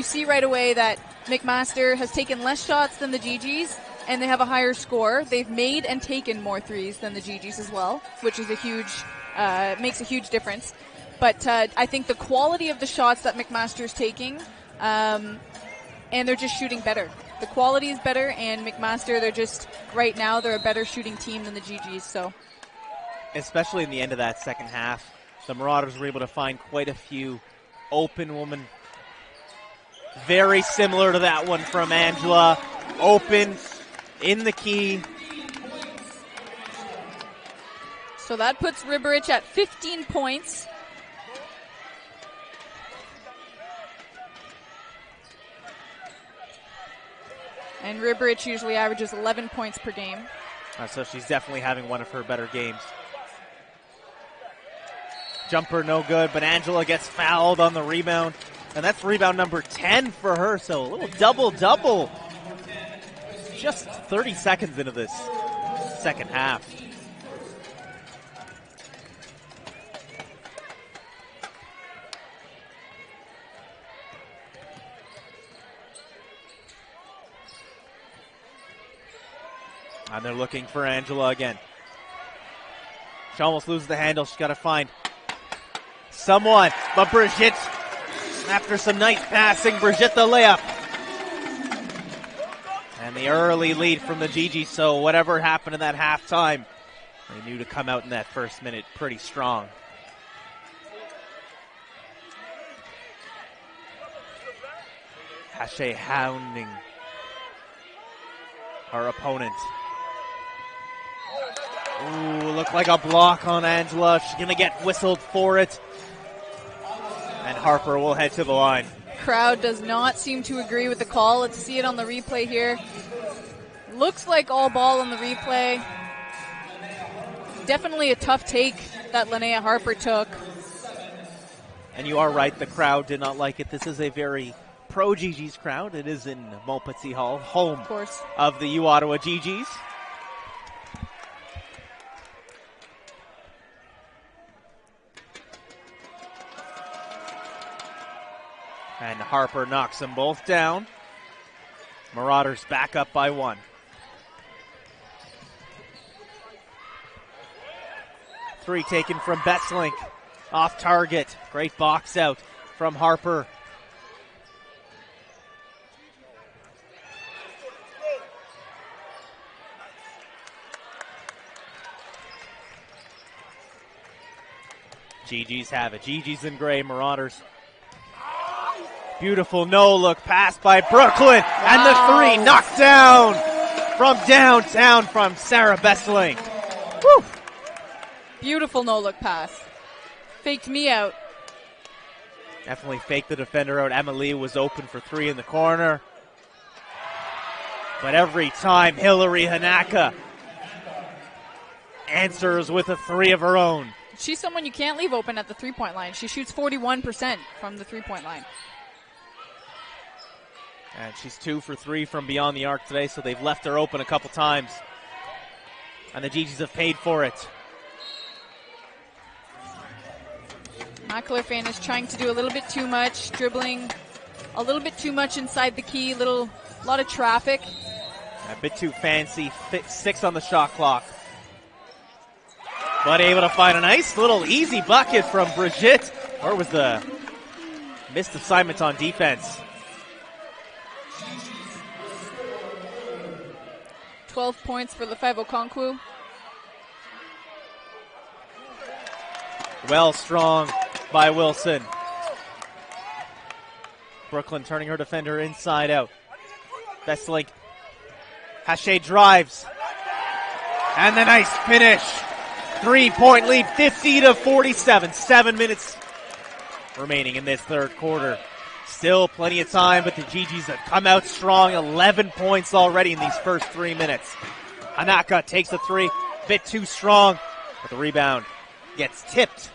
you see right away that McMaster has taken less shots than the GGs, and they have a higher score. They've made and taken more threes than the GGs as well, which is makes a huge difference. But I think the quality of the shots that McMaster's taking, and they're just shooting better. The quality is better, and McMaster, right now, they're a better shooting team than the GGs. So, especially in the end of that second half, the Marauders were able to find quite a few open women. Very similar to that one from Angela. Open, in the key. So that puts Ribarich at 15 points. And Ribarich usually averages 11 points per game. So she's definitely having one of her better games. Jumper no good, but Angela gets fouled on the rebound. And that's rebound number 10 for her, so a little double-double. Just 30 seconds into this second half. And they're looking for Angela again. She almost loses the handle. She's got to find someone. But Brigitte, after some nice passing, Brigitte the layup. And the early lead from the GG. So whatever happened in that halftime, they knew to come out in that first minute pretty strong. Hache hounding her opponent. Ooh, looked like a block on Angela. She's going to get whistled for it. And Harper will head to the line. Crowd does not seem to agree with the call. Let's see it on the replay here. Looks like all ball on the replay. Definitely a tough take that Linnea Harper took. And you are right, the crowd did not like it. This is a very pro-GG's crowd. It is in Montpetit Hall, home of the U Ottawa GGs. And Harper knocks them both down. Marauders back up by 1. Three taken from Betslink. Off target. Great box out from Harper. GG's have it. GG's in gray. Marauders. Beautiful no-look pass by Brooklyn. Wow. And the three knocked down from downtown from Sarah Besseling. Woo. Beautiful no-look pass. Faked me out. Definitely faked the defender out. Emily was open for three in the corner. But every time Hillary Hanaka answers with a three of her own. She's someone you can't leave open at the three-point line. She shoots 41% from the three-point line. And she's 2 for 3 from beyond the arc today, so they've left her open a couple times. And the GGs have paid for it. Mackler is trying to do a little bit too much, dribbling a little bit too much inside the key, lot of traffic. A bit too fancy, 6 on the shot clock. But able to find a nice little easy bucket from Brigitte. Or was the missed assignment on defense? 12 points for Lefebvre Okonkwo. Well strong by Wilson. Brooklyn turning her defender inside out. Bestlink. Hache drives. And the nice finish. 3-point lead, 50-47. 7 minutes remaining in this third quarter. Still plenty of time, but the GGs have come out strong. 11 points already in these first 3 minutes. Hanaka takes a three. Bit too strong, but the rebound gets tipped.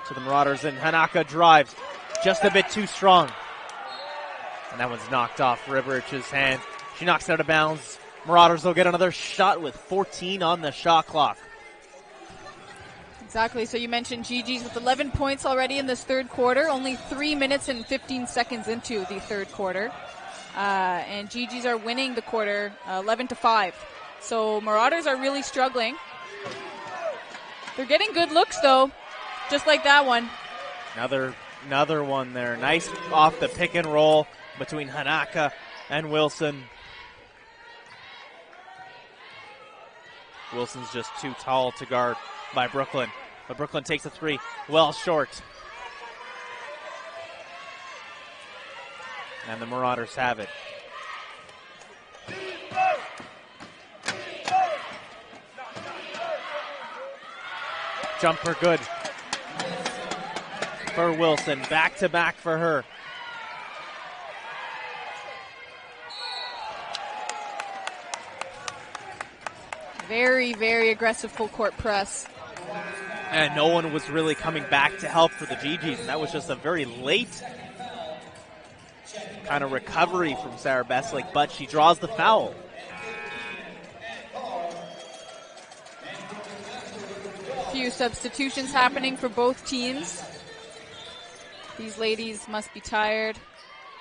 So the Marauders, and Hanaka drives just a bit too strong. And that one's knocked off Ribarich's hand. She knocks it out of bounds. Marauders will get another shot with 14 on the shot clock. Exactly. So you mentioned Gigi's with 11 points already in this third quarter, only 3 minutes and 15 seconds into the third quarter. And Gigi's are winning the quarter 11-5. So Marauders are really struggling. They're getting good looks, though, just like that one. Another one there. Nice off the pick and roll between Hanaka and Wilson. Wilson's just too tall to guard by Brooklyn. But Brooklyn takes a three. Well short. And the Marauders have it. Jumper good for Wilson. Back to back for her. Very, very aggressive full court press. And no one was really coming back to help for the GGs. And that was just a very late kind of recovery from Sarah Beslick, but she draws the foul. Few substitutions happening for both teams. These ladies must be tired.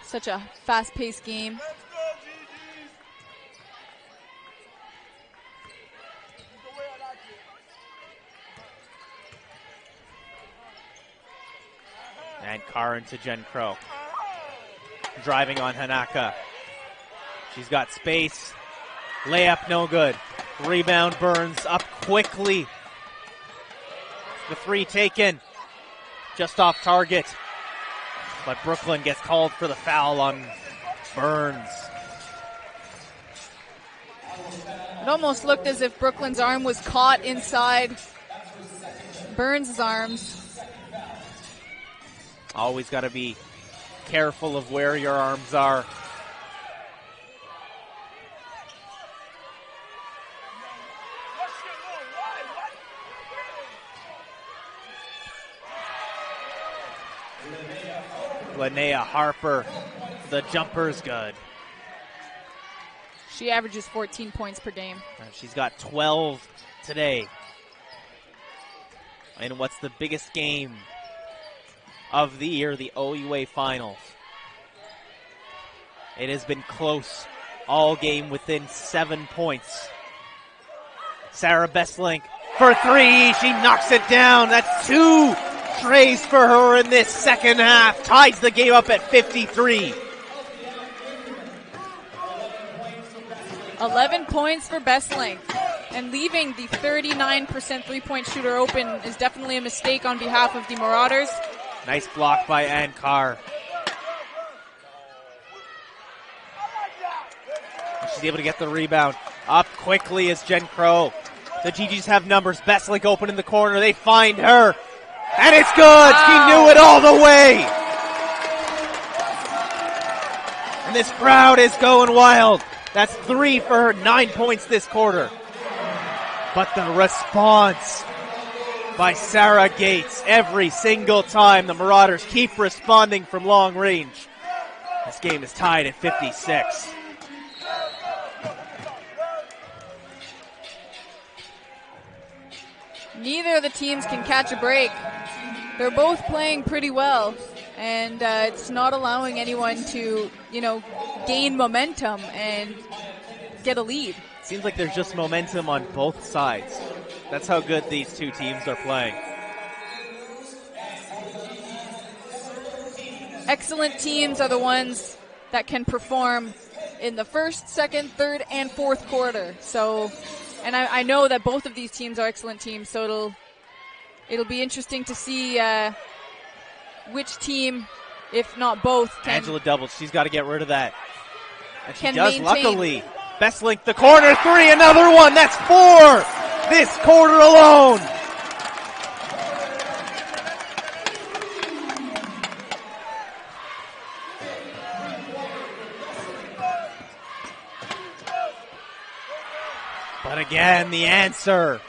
Such a fast-paced game. And Karin to Jen Crow. Driving on Hanaka. She's got space. Layup no good. Rebound Burns up quickly. The three taken. Just off target. But Brooklyn gets called for the foul on Burns. It almost looked as if Brooklyn's arm was caught inside Burns' arms. Always got to be careful of where your arms are. Linnea Harper, the jumper's good. She averages 14 points per game. And she's got 12 today. In what's the biggest game of the year, the OUA Finals. It has been close all game within 7 points. Sarah Bestlink for three. She knocks it down. That's two trays for her in this second half. Ties the game up at 53. 11 points for Bestlink. And leaving the 39% three-point shooter open is definitely a mistake on behalf of the Marauders. Nice block by Ann Carr. She's able to get the rebound. Up quickly is Jen Crow. The GGs have numbers. Bestlink open in the corner. They find her. And it's good. Wow. She knew it all the way. And this crowd is going wild. That's three for her, 9 points this quarter. But the response by Sarah Gates every single time the Marauders keep responding from long range. This game is tied at 56. Neither of the teams can catch a break. They're both playing pretty well, and it's not allowing anyone to, gain momentum and get a lead. Seems like there's just momentum on both sides. That's how good these two teams are playing. Excellent teams are the ones that can perform in the first, second, third, and fourth quarter. So, and I know that both of these teams are excellent teams, so it'll be interesting to see which team, if not both, can. Angela doubles. She's got to get rid of that. And she maintain. does, luckily. Bestlink, the corner three, another one. That's four this quarter alone. But again, the answer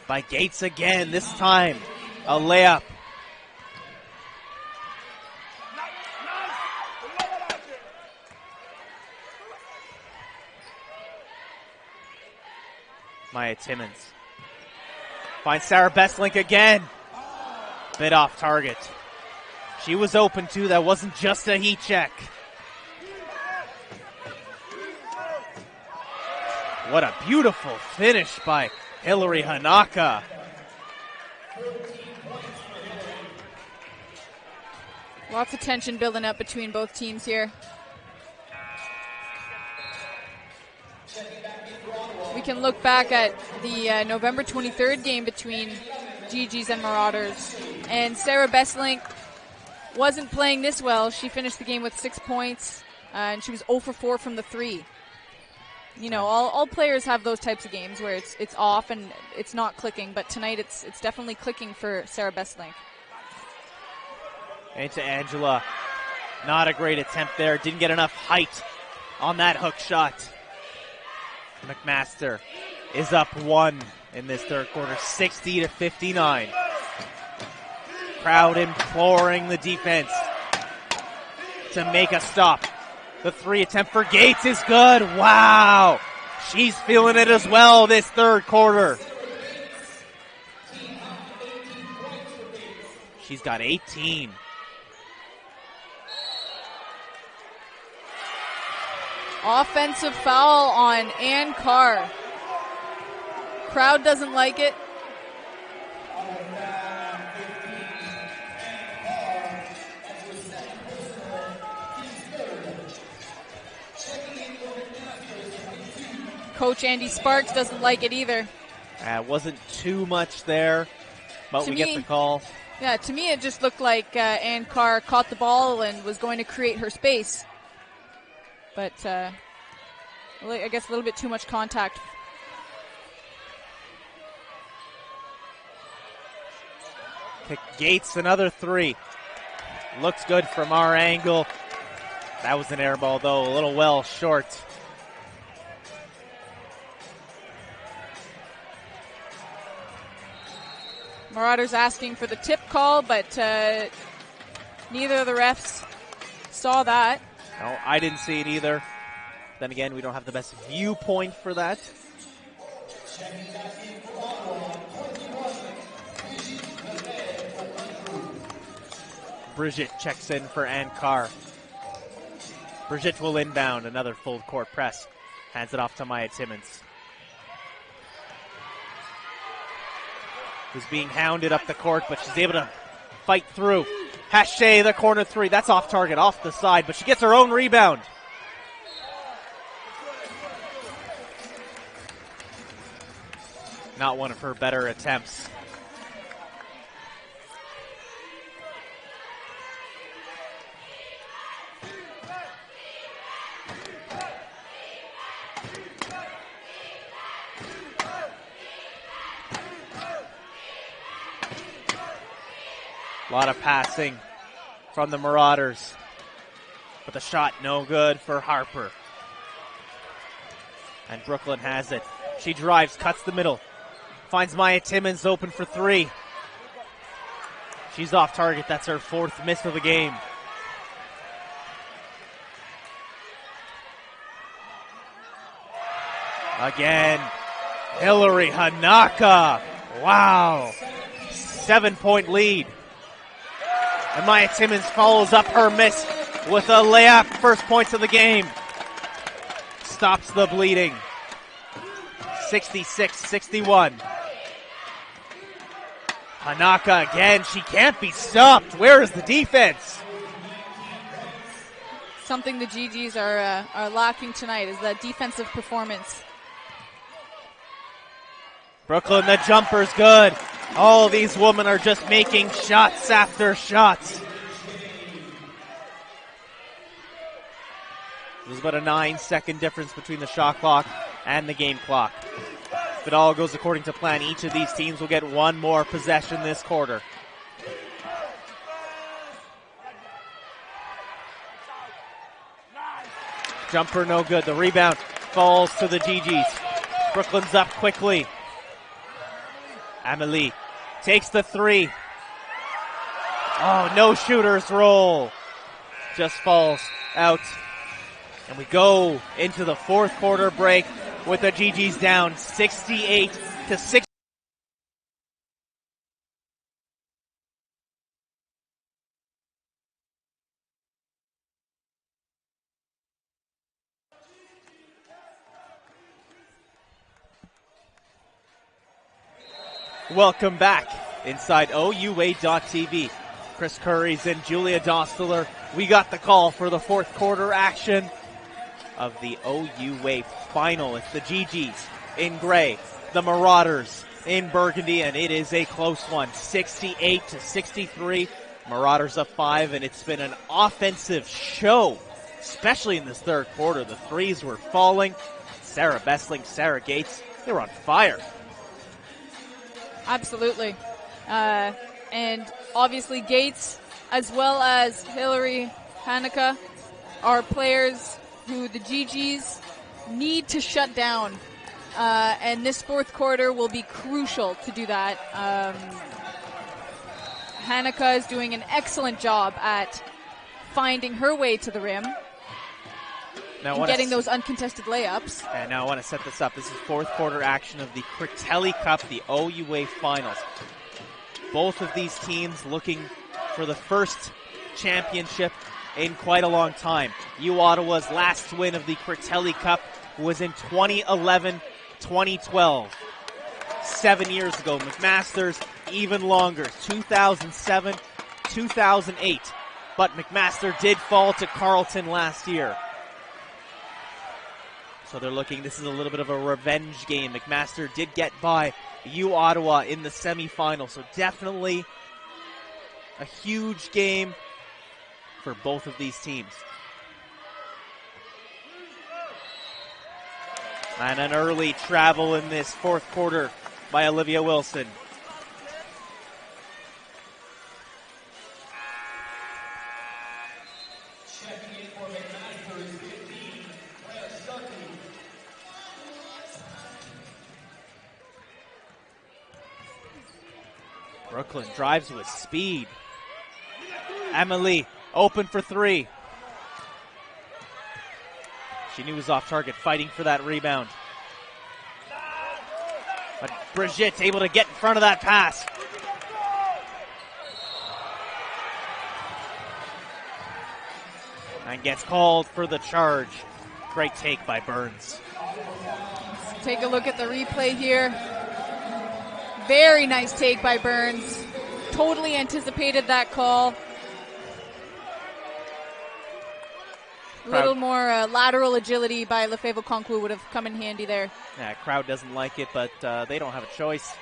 by Gates again. This time, a layup. Maya Timmons. Finds Sarah Bestlink again. Bit off target. She was open too. That wasn't just a heat check. What a beautiful finish by Hillary Hanaka. Lots of tension building up between both teams here. We can look back at the November 23rd game between GGs and Marauders. And Sarah Bestlink wasn't playing this well. She finished the game with 6 points, and she was 0 for 4 from the 3. You know, all players have those types of games where it's off and it's not clicking, but tonight it's definitely clicking for Sarah Bestlink. Into Angela. Not a great attempt there. Didn't get enough height on that hook shot. McMaster is up 1 in this third quarter, 60-59. Crowd imploring the defense to make a stop. The 3 attempt for Gates is good. Wow. She's feeling it as well this third quarter. She's got 18. Offensive foul on Ann Carr. Crowd doesn't like it. Coach Andy Sparks doesn't like it either. Wasn't too much there, but we get the call. Yeah, to me it just looked like Ann Carr caught the ball and was going to create her space. But I guess a little bit too much contact. Kick Gates, another 3. Looks good from our angle. That was an air ball, though, a little well short. Marauders asking for the tip call, but neither of the refs saw that. No, I didn't see it either. Then again, we don't have the best viewpoint for that. Brigitte checks in for Ann Carr. Brigitte will inbound, another full court press. Hands it off to Maya Timmons. Who's being hounded up the court, but she's able to fight through. Hache, the corner 3. That's off target, off the side, but she gets her own rebound. Not one of her better attempts. A lot of passing from the Marauders. But the shot no good for Harper. And Brooklyn has it. She drives, cuts the middle. Finds Maya Timmons open for 3. She's off target. That's her 4th miss of the game. Again, Hillary Hanaka. Wow. 7-point lead. And Maya Timmons follows up her miss with a layup. First points of the game. Stops the bleeding. 66-61. Hanaka again. She can't be stopped. Where is the defense? Something the GGs are lacking tonight is that defensive performance. Brooklyn, the jumper's good. All these women are just making shots after shots. There's about a 9-second difference between the shot clock and the game clock. If it all goes according to plan, each of these teams will get one more possession this quarter. Jumper no good. The rebound falls to the GGs. Brooklyn's up quickly. Amelie takes the 3. Oh, no shooters roll. Just falls out. And we go into the fourth quarter break with the GGs down 68-60. Welcome back inside OUA.TV. Chris Curries and Julia Dosteler. We got the call for the fourth quarter action of the OUA final. It's the GGs in gray, the Marauders in burgundy, and it is a close one, 68-63. Marauders up 5, and it's been an offensive show, especially in this third quarter. The threes were falling. Sarah Bessling, Sarah Gates, they were on fire. Absolutely. And obviously Gates, as well as Hillary Hanukkah, are players who the GGs need to shut down. And this fourth quarter will be crucial to do that. Hanukkah is doing an excellent job at finding her way to the rim. Now and getting those uncontested layups. And now I want to set this up. This is fourth quarter action of the Critelli Cup, the OUA Finals. Both of these teams looking for the first championship in quite a long time. U Ottawa's last win of the Critelli Cup was in 2011-2012. 7 years ago. McMaster's even longer, 2007, 2008. But McMaster did fall to Carleton last year. So they're looking, this is a little bit of a revenge game. McMaster did get by U Ottawa in the semifinal, so definitely a huge game for both of these teams. And an early travel in this fourth quarter by Olivia Wilson. Brooklyn drives with speed. Emily open for three. She knew it was off target, fighting for that rebound. But Brigitte's able to get in front of that pass. And gets called for the charge. Great take by Burns. Let's take a look at the replay here. Very nice take by Burns. Totally anticipated that call. A little more lateral agility by Lefebvre Concours would have come in handy there. Yeah, crowd doesn't like it, but they don't have a choice.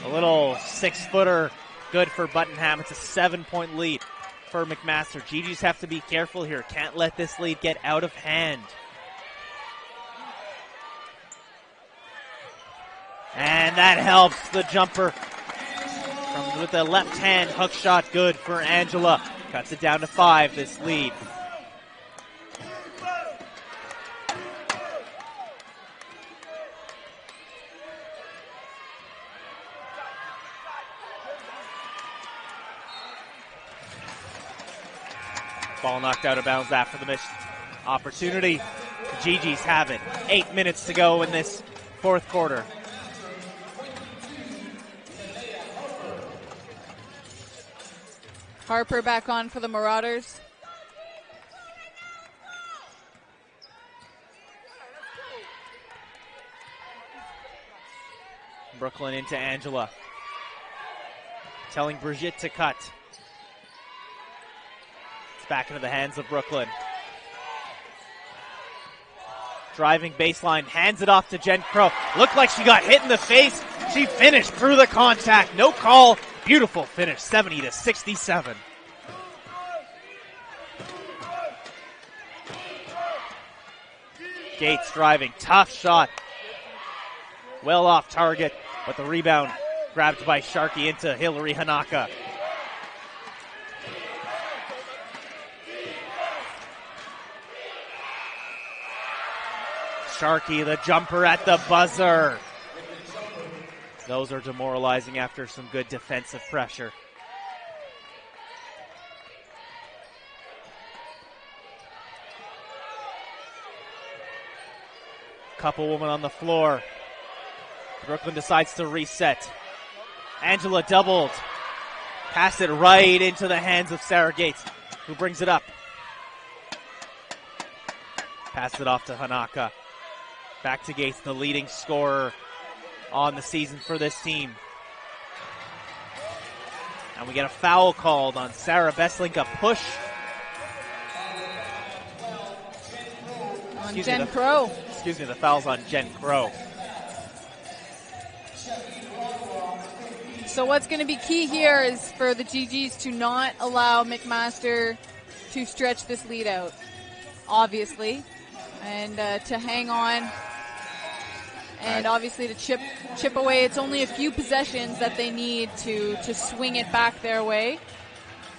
A little 6-footer, good for Buttonham. It's a 7-point lead for McMaster. GGs have to be careful here. Can't let this lead get out of hand. And that helps. The jumper with the left hand hook shot, good for Angela. Cuts it down to 5, this lead. Ball knocked out of bounds after the missed opportunity. The GGs have it. 8 minutes to go in this fourth quarter. Harper back on for the Marauders. Brooklyn into Angela. Telling Brigitte to cut. Back into the hands of Brooklyn. Driving baseline, hands it off to Jen Crow. Looked like she got hit in the face. She finished through the contact. No call. Beautiful finish, 70-67. Gates driving, tough shot. Well off target, but the rebound grabbed by Sharkey into Hillary Hanaka. Sharkey, the jumper at the buzzer. Those are demoralizing after some good defensive pressure. Couple women on the floor. Brooklyn decides to reset. Angela doubled. Pass it right into the hands of Sarah Gates, who brings it up. Pass it off to Hanaka. Back to Gates, the leading scorer on the season for this team. And we get a foul called on Sarah Besslink, a push. On Jen Crow. Excuse me, the foul's on Jen Crow. So what's going to be key here is for the GGs to not allow McMaster to stretch this lead out, obviously, and to hang on, and obviously to chip away. It's only a few possessions that they need to swing it back their way.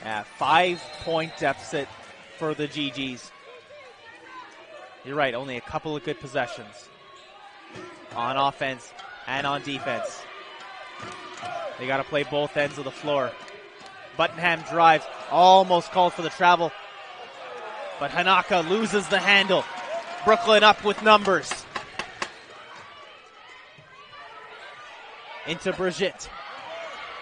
5-point deficit for the GGs. You're right, only a couple of good possessions on offense and on defense. They got to play both ends of the floor. Buttonham drives, almost called for the travel, but Hanaka loses the handle. Brooklyn up with numbers. Into Brigitte.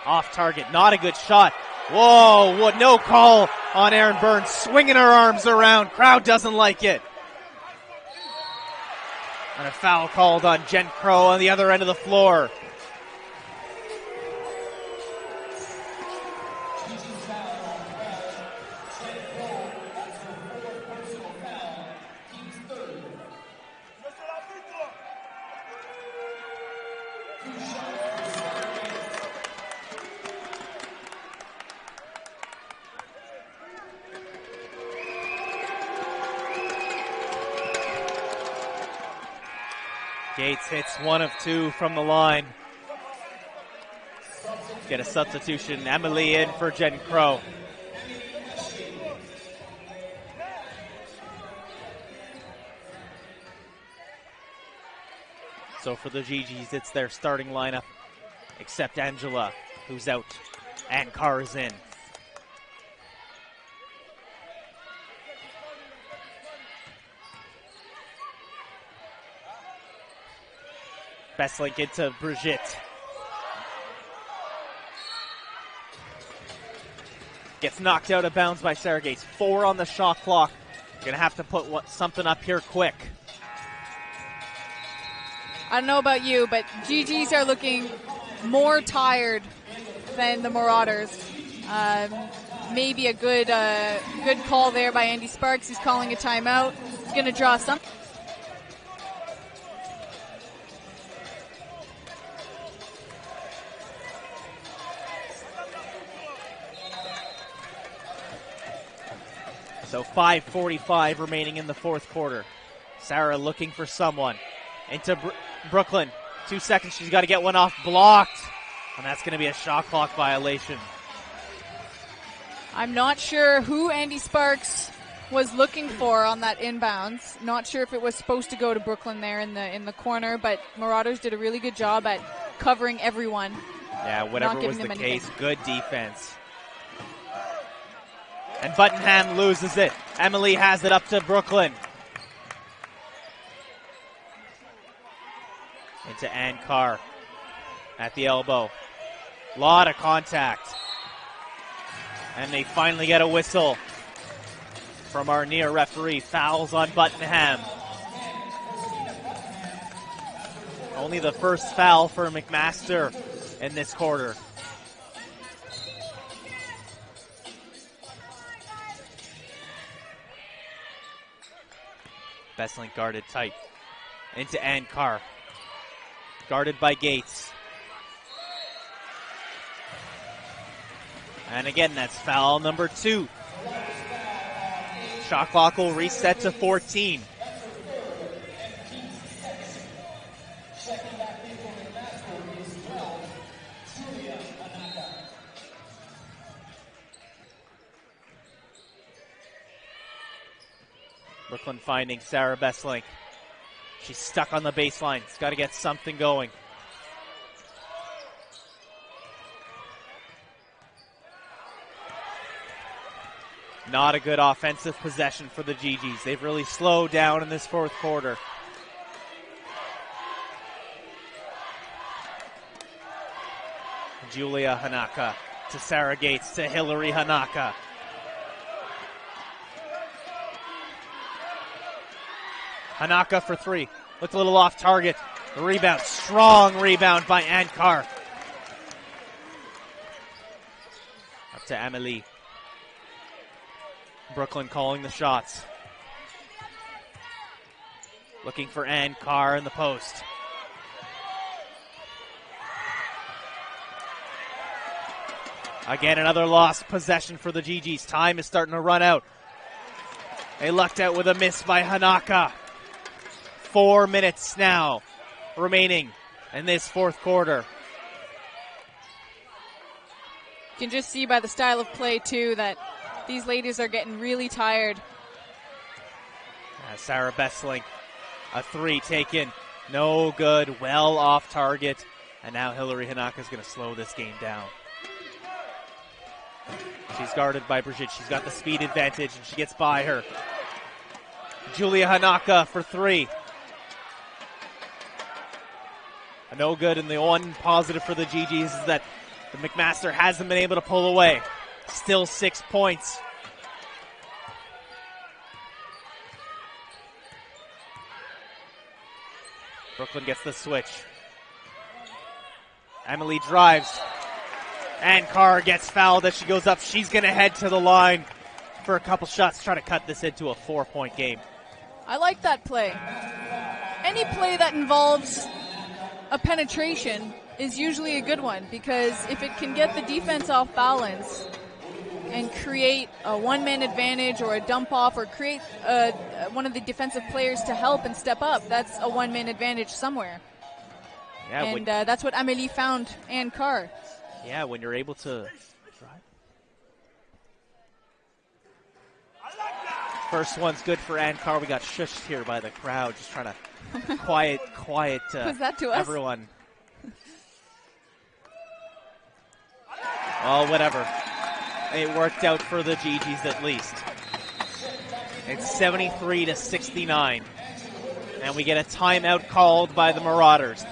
Off target, not a good shot. Whoa, what, no call on Erin Burns, swinging her arms around. Crowd doesn't like it. And a foul called on Jen Crow on the other end of the floor. Gates hits 1 of 2 from the line. Get a substitution. Emily in for Jen Crow. So for the GGs, it's their starting lineup, except Angela, who's out, and Carr is in. Bestlink into Brigitte. Gets knocked out of bounds by Sarah Gates. 4 on the shot clock. Gonna have to put something up here quick. I don't know about you, but GGs are looking more tired than the Marauders. Maybe a good call there by Andy Sparks. He's calling a timeout. He's gonna draw some. So 5:45 remaining in the fourth quarter. Sarah looking for someone. Into Brooklyn. 2 seconds. She's got to get one off. Blocked. And that's going to be a shot clock violation. I'm not sure who Andy Sparks was looking for on that inbounds. Not sure if it was supposed to go to Brooklyn there in the corner, but Marauders did a really good job at covering everyone. Yeah, whatever was the case, good defense. And Buttonham loses it. Emily has it up to Brooklyn. Into Ann Carr at the elbow. Lot of contact. And they finally get a whistle from our near referee. Fouls on Buttonham. Only the first foul for McMaster in this quarter. Bestlink guarded tight. Into Ann Carr. Guarded by Gates. And again, that's foul number 2. Shot clock will reset to 14. Brooklyn finding Sarah Bestlink. She's stuck on the baseline. She's got to get something going. Not a good offensive possession for the GGs. They've really slowed down in this fourth quarter. Julia Hanaka to Sarah Gates to Hillary Hanaka. Hanaka for three. Looked a little off target. The rebound, strong rebound by Ankar. Up to Amelie. Brooklyn calling the shots. Looking for Ankar in the post. Again, another lost possession for the GGs. Time is starting to run out. They lucked out with a miss by Hanaka. 4 minutes now remaining in this fourth quarter. You can just see by the style of play, too, that these ladies are getting really tired. Sarah Besseling, a three taken. No good, well off target. And now Hillary Hanaka is going to slow this game down. She's guarded by Brigitte. She's got the speed advantage, and she gets by her. Julia Hanaka for three. No good, and the one positive for the GGs is that the McMaster hasn't been able to pull away. Still 6 points. Brooklyn gets the switch. Emily drives. Ankar gets fouled as she goes up. She's going to head to the line for a couple shots, try to cut this into a 4-point game. I like that play. Any play that involves a penetration is usually a good one, because if it can get the defense off balance and create a one-man advantage or a dump-off or create one of the defensive players to help and step up, that's a one-man advantage somewhere. Yeah, and that's what Amélie found Ankar. Yeah, when you're able to drive. First one's good for Ankar. We got shushed here by the crowd, just trying to quiet was that to us? Everyone. Well, whatever. It worked out for the GGs at least. It's 73-69. And we get a timeout called by the Marauders.